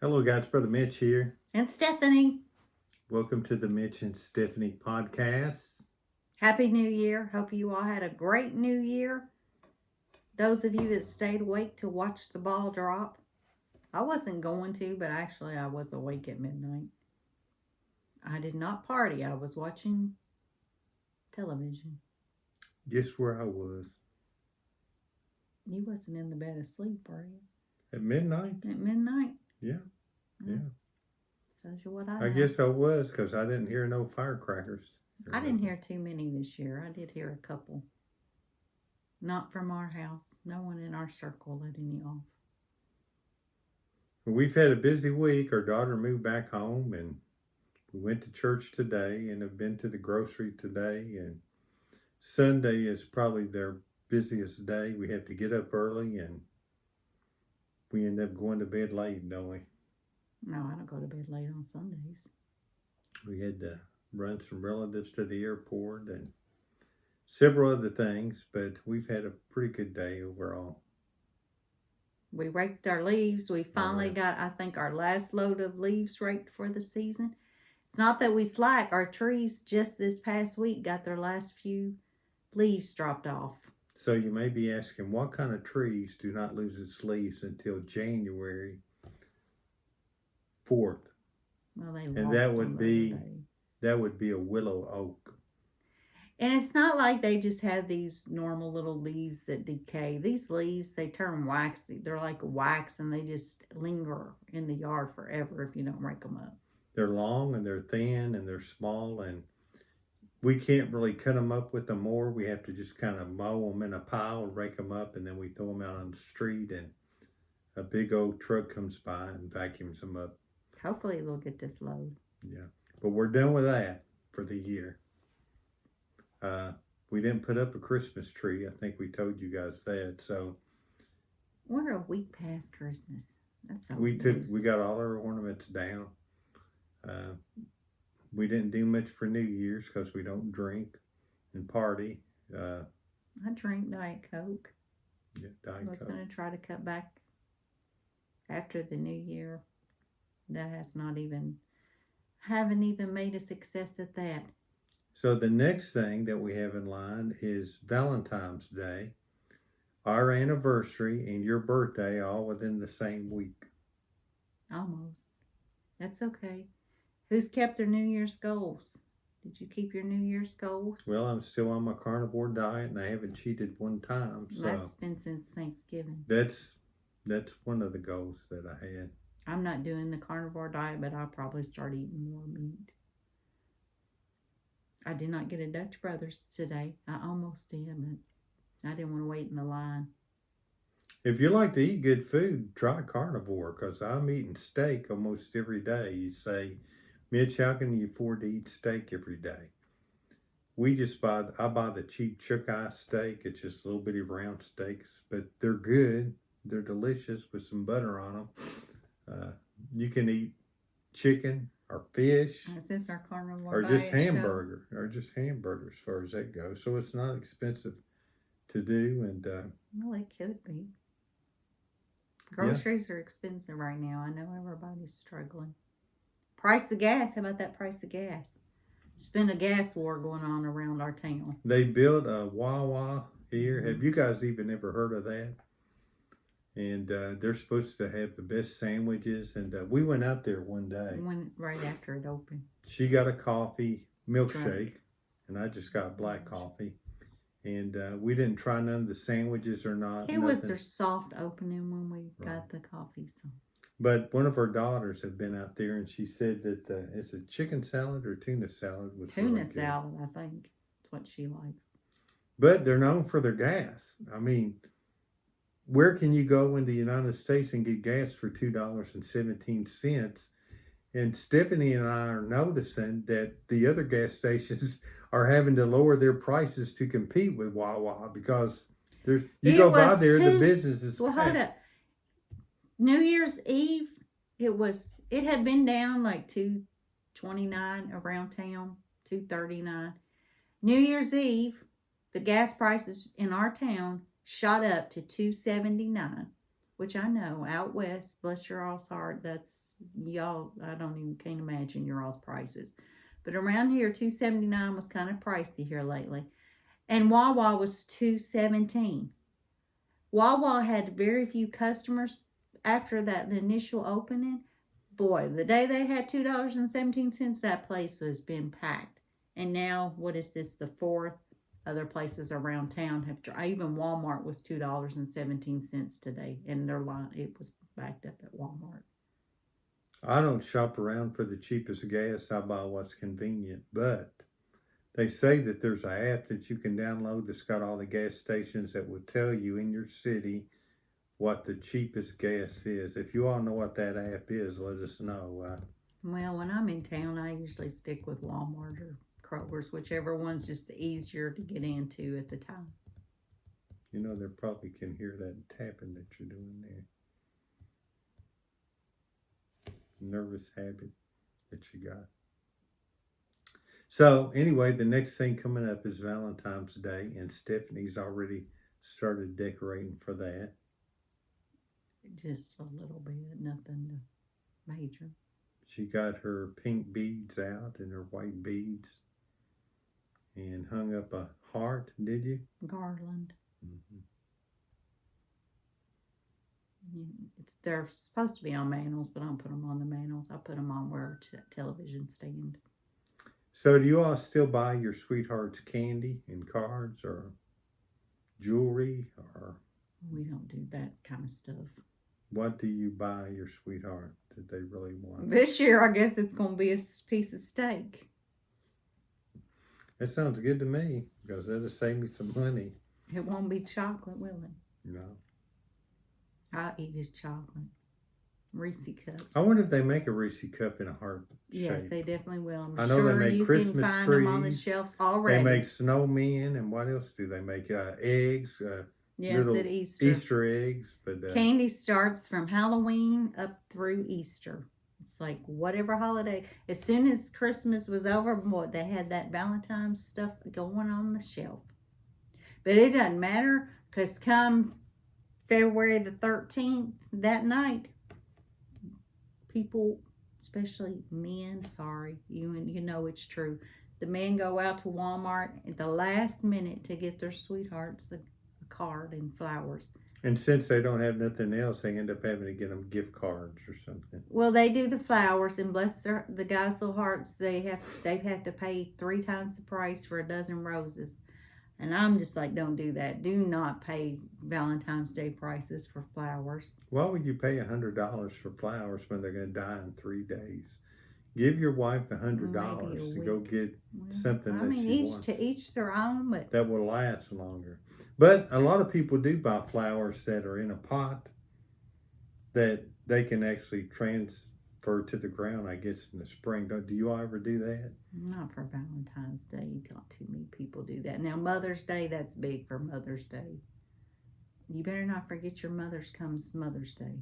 Hello, guys. Brother Mitch here. And Stephanie, Welcome to the Mitch and Stephanie podcast. Happy New Year. Hope you all had a great New Year. Those of you that stayed awake to watch the ball drop. I wasn't going to, but actually I was awake at midnight. I did not party. I was watching television. Guess where I was You wasn't in the bed asleep, were you? at midnight? At midnight? Yeah, yeah. Shows you what I I know. guess I was because I didn't hear no firecrackers. I didn't hear too many this year. I did hear a couple. Not from our house. No one in our circle let any off. We've had a busy week. Our daughter moved back home, and we went to church today, and have been to the grocery today. And Sunday is probably their busiest day. We have to get up early, and we end up going to bed late, don't we? No, I don't go to bed late on Sundays. We had to run some relatives to the airport and several other things, but we've had a pretty good day overall. We raked our leaves. We finally Right. got, I think, our last load of leaves raked for the season. It's not that we slack. Our trees just this past week got their last few leaves dropped off. So you may be asking, what kind of trees do not lose its leaves until January 4th? Well, they And lost that them would the other be day. a willow oak. And it's not like they just have these normal little leaves that decay. These leaves, they turn waxy. They're like wax and they just linger in the yard forever if you don't rake them up. They're long and they're thin and they're small, and we can't really cut them up with a mower. We have to just kind of mow them in a pile, rake them up, and then we throw them out on the street, and a big old truck comes by and vacuums them up. Hopefully they'll get this load. Yeah, but we're done with that for the year. We didn't put up a Christmas tree. I think we told you guys that. So We're a week past Christmas. That's old we news. got all our ornaments down. Uh, we didn't do much for New Year's because we don't drink and party. I drink Diet Coke. Yeah, I Diet was Coke. going to try to cut back after the new year. That has not even, haven't even made a success at that. So the next thing that we have in line is Valentine's Day, our anniversary, and your birthday all within the same week. Almost. That's okay. Who's kept their New Year's goals? Did you keep your New Year's goals? Well, I'm still on my carnivore diet, and I haven't cheated one time. So That's been since Thanksgiving. that's one of the goals that I had. I'm not doing the carnivore diet, but I'll probably start eating more meat. I did not get a Dutch Brothers today. I almost did, but I didn't want to wait in the line. If you like to eat good food, try carnivore because I'm eating steak almost every day. You say, Mitch, how can you afford to eat steak every day? I buy the cheap chook eye steak. It's just little bitty round steaks, but they're good. They're delicious with some butter on them. You can eat chicken or fish Is this our carnivore or just diet show? hamburger or just hamburger as far as that goes. So it's not expensive to do, and Well, it could be. Groceries are expensive right now. I know everybody's struggling. Price of gas. How about that price of gas? There's been a gas war going on around our town. they built a Wawa here. Mhm. Have you guys even ever heard of that? And they're supposed to have the best sandwiches. And we went out there one day. Right after it opened. She got a coffee milkshake, Drink. and I just got black coffee. And we didn't try none of the sandwiches or not. It was nothing. their soft opening when we Right. got the coffee. So But one of her daughters had been out there, and she said that it's a chicken salad or tuna salad with tuna really good. salad, I think, is what she likes. But they're known for their gas. I mean, where can you go in the United States and get gas for $2.17? And Stephanie and I are noticing that the other gas stations are having to lower their prices to compete with Wawa because you It go by was there, the two- business is Well, hold packed. up. New Year's Eve, it had been down like 2.29 around town, 2.39. New Year's Eve, the gas prices in our town shot up to 2.79. which I know out west, bless your all's heart, that's y'all. I don't even can't imagine your all's prices, but around here, 2.79 was kind of pricey here lately, and Wawa was 2.17. Wawa had very few customers after that initial opening. Boy, the day they had $2.17, that place has been packed. And now, what is this? The fourth. Other places around town have. Even Walmart was $2.17 today, and their line it was backed up at Walmart. I don't shop around for the cheapest gas. I buy what's convenient. But they say that there's an app that you can download that's got all the gas stations that will tell you in your city what the cheapest gas is. If you all know what that app is, let us know. Well, when I'm in town, I usually stick with Walmart or Kroger's, whichever one's just easier to get into at the time. You know, they probably can hear that tapping that you're doing there. Nervous habit that you got. So, anyway, the next thing coming up is Valentine's Day, and Stephanie's already started decorating for that. Just a little bit, nothing major. She got her pink beads out and her white beads and hung up a heart, did you? Garland. Mm-hmm. They're supposed to be on manels, but I don't put them on the manels. I put them on where television stand. So, do you all still buy your sweethearts candy and cards or jewelry, or We don't do that kind of stuff. what do you buy your sweetheart that they really want? This year, I guess it's going to be a piece of steak. That sounds good to me because that'll save me some money. It won't be chocolate, will it? No. I'll eat his chocolate. Reese cups. I wonder if they make a Reese cup in a heart Yes, shape. they definitely will. I know they make you Christmas can find trees. them on the shelves already. They make snowmen, and what else do they make? Eggs. Yes, little at Easter. Easter eggs. But candy starts from Halloween up through Easter. It's like whatever holiday. As soon as Christmas was over, boy, they had that Valentine's stuff going on the shelf. But it doesn't matter because come February the 13th, that night, people, especially men, sorry, you know it's true. The men go out to Walmart at the last minute to get their sweethearts a card and flowers. And since they don't have nothing else, they end up having to get them gift cards or something. Well, they do the flowers, and bless the guys' little hearts. They have to pay 3 times the price for a dozen roses. And I'm just like, don't do that. Do not pay Valentine's Day prices for flowers. Why would you pay $100 for flowers when they're going to die in 3 days? Give your wife $100 to go get something that she wants. To each their own, but that will last longer. But a lot of people do buy flowers that are in a pot that they can actually transfer to the ground, I guess, in the spring. Do you all ever do that? Not for Valentine's Day. Not too many people do that. Now, Mother's Day, that's big for Mother's Day. You better not forget your mother's comes Mother's Day.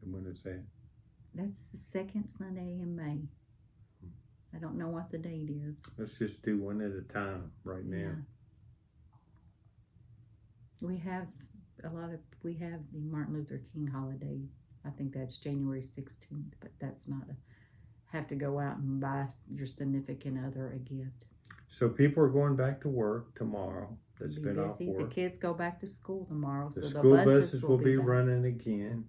And when is that? That's the second Sunday in May. I don't know what the date is. Let's just do one at a time right now. We have we have the Martin Luther King holiday. I think that's January 16th, but that's not have to go out and buy your significant other a gift. So people are going back to work tomorrow. That's been off work. The kids go back to school tomorrow. The school buses will be running again.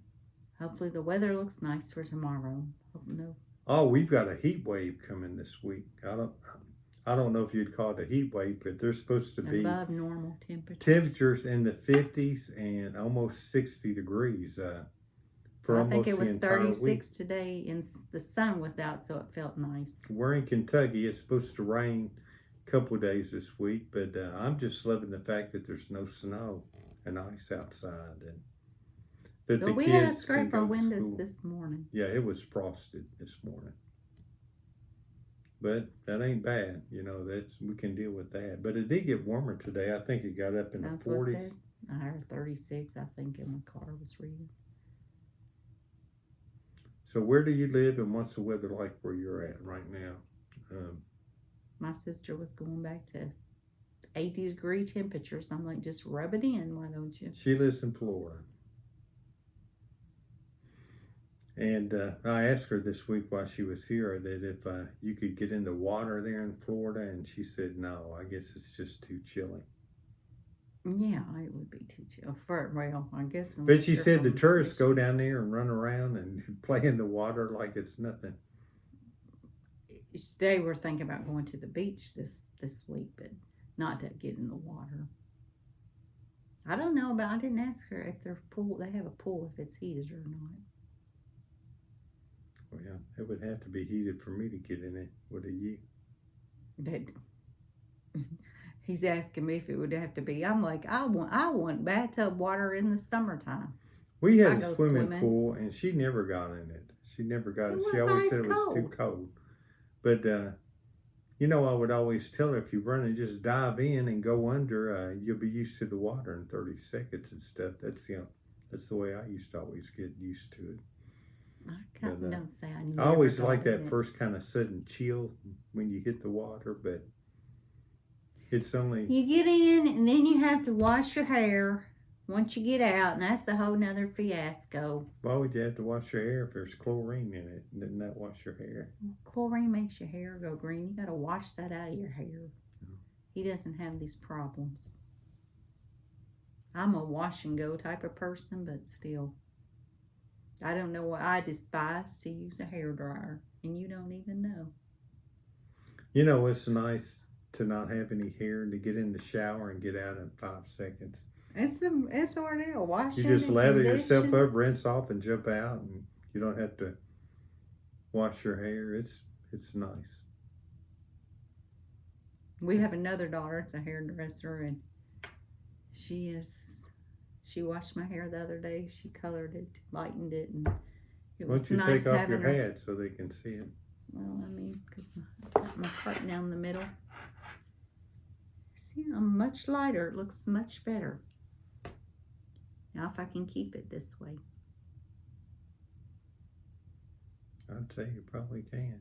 Hopefully the weather looks nice for tomorrow. No. Oh, we've got a heat wave coming this week. I don't know if you'd call it a heat wave, but there's supposed to be above normal temperatures in the 50s and almost 60 degrees for almost the entire week. I think it was 36 today, and the sun was out, so it felt nice. We're in Kentucky. It's supposed to rain a couple of days this week, but I'm just loving the fact that there's no snow and ice outside, and that the we kids had to scrape can our go to windows school. This morning. Yeah, it was frosted this morning. But that ain't bad, we can deal with that. But it did get warmer today. I think it got up in the 40s. I heard 36, I think, in my car was reading. So where do you live, and what's the weather like where you're at right now? My sister was going back to 80-degree temperatures. I'm like, just rub it in, why don't you? She lives in Florida. And I asked her this week while she was here that if you could get in the water there in Florida, and she said no. I guess it's just too chilly. Yeah, it would be too chill. Well, I guess. But she said the tourists go down there and run around and play in the water like it's nothing. They were thinking about going to the beach this week, but not to get in the water. I don't know about. I didn't ask her if their pool. They have a pool if it's heated or not. Well, it would have to be heated for me to get in it. Would it you? That he's asking me if it would have to be. I'm like, I want bathtub water in the summertime. We had a swimming pool, and she never got in it. She never got it. She always said it was too cold. But you know, I would always tell her if you run and just dive in and go under, you'll be used to the water in 30 seconds and stuff. That's the way I used to always get used to it. Don't say I always like that first kind of sudden chill when you hit the water, but it's only... You get in and then you have to wash your hair once you get out, and that's a whole nother fiasco. Why would you have to wash your hair if there's chlorine in it? Doesn't that wash your hair? Chlorine makes your hair go green. You got to wash that out of your hair. He doesn't have these problems. I'm a wash and go type of person, but still. I don't know what I despise to use a hairdryer, and you don't even know. You know, it's nice to not have any hair and to get in the shower and get out in 5 seconds. It's ordeal. Wash. You just lather yourself up, rinse off, and jump out, and you don't have to wash your hair. It's nice. We have another daughter. It's a hairdresser, and she washed my hair the other day. She colored it, lightened it, and it was nice. Why don't you take off your hat so they can see it? Well, I mean, because I got my part down the middle. See, I'm much lighter. It looks much better. Now, if I can keep it this way. I'd say you probably can.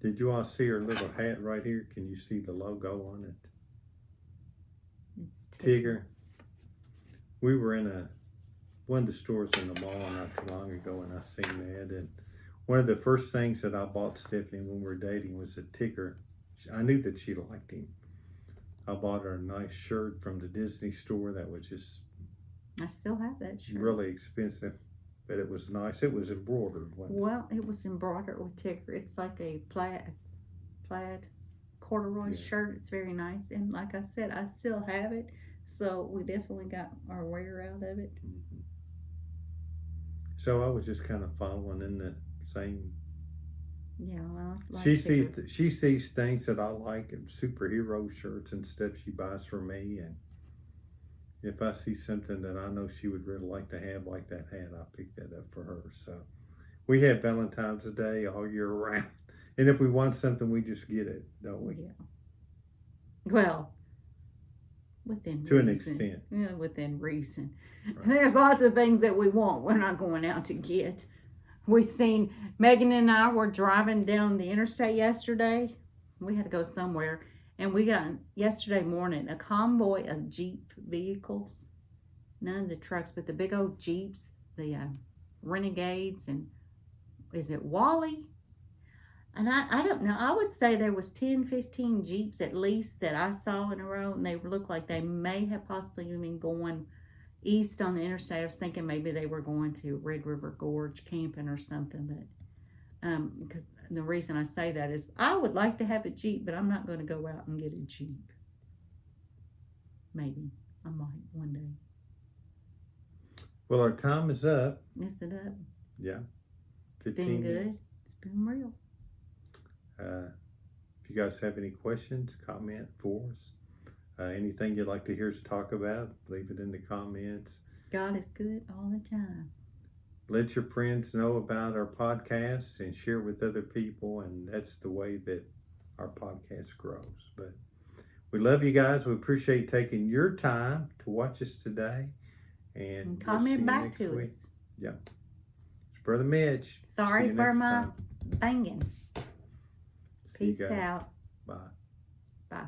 Did you all see her little hat right here? Can you see the logo on it? It's Tigger. We were in one of the stores in the mall not too long ago, and I seen that. And one of the first things that I bought Stephanie when we were dating was a Tigger. I knew that she liked him. I bought her a nice shirt from the Disney store that was just... I still have that shirt. Really expensive, but it was nice. It was embroidered. Well, it was embroidered with Tigger. It's like a plaid corduroy shirt. It's very nice. And like I said, I still have it. So we definitely got our wear out of it. Mm-hmm. So I was just kind of following in the same... Yeah, well, I like she sees things that I like, and superhero shirts and stuff she buys for me, and if I see something that I know she would really like to have, like that hat, I'll pick that up for her. So we have Valentine's Day all year round, and if we want something, we just get it, don't we? Yeah. Well, within to reason. An extent. Yeah, within reason. Right. There's lots of things that we want. We're not going out to get. We seen Megan and I were driving down the interstate yesterday. We had to go somewhere, and we got yesterday morning a convoy of Jeep vehicles. None of the trucks, but the big old Jeeps, the Renegades, and is it Wally? And I don't know. I would say there was 10, 15 Jeeps at least that I saw in a row, and they looked like they may have possibly been going east on the interstate. I was thinking maybe they were going to Red River Gorge camping or something, but because the reason I say that is I would like to have a Jeep, but I'm not going to go out and get a Jeep. Maybe I might one day. Well, our time is up. Is it up? Yeah. It's been good. Minutes. It's been real. If you guys have any questions, comment for us. Anything you'd like to hear us talk about, leave it in the comments. God is good all the time. Let your friends know about our podcast and share with other people, and that's the way that our podcast grows. But we love you guys. We appreciate taking your time to watch us today. And comment back to us. Yeah. It's Brother Mitch. Sorry for my banging. Peace out. Bye.